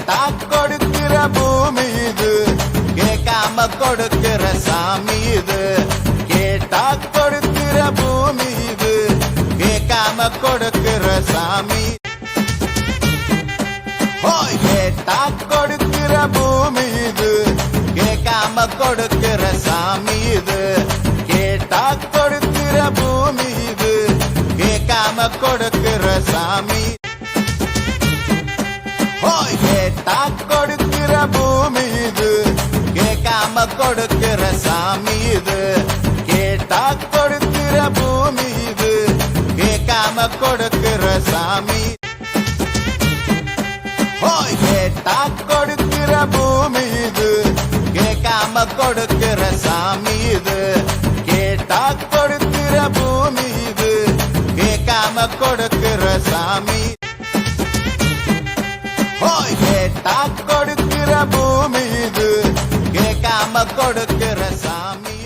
கேட்டா கொடுக்கிற பூமி இது, கேட்காம கொடுக்கிற சாமி இது. கேட்டா கொடுக்கிற பூமி இது, கேட்காம கொடுக்கிற சாமி. கேட்டா கொடுக்கிற பூமி இது, கேட்காம கொடுக்கிற சாமி இது. கேட்டா கொடுக்கிற பூமி இது, கேட்காம கொடுக்கிற சாமி. கேட்டா கொடுக்கிற பூமி இது, கேட்காம கொடுக்கிற சாமி இது. கேட்டா கொடுக்கிற பூமி இது, கேட்காம கொடுக்கிற சாமி. கேட்டா கொடுக்கிற பூமி இது, கேட்காம கொடுக்கிற சாமி இது. கேட்டா கொடுக்கிற பூமி இது, கேட்காம கொடுக்கிற சாமி. கேட்டா கொடுக்கிற பூமி இது, கேட்காம கொடுக்கிற சாமி.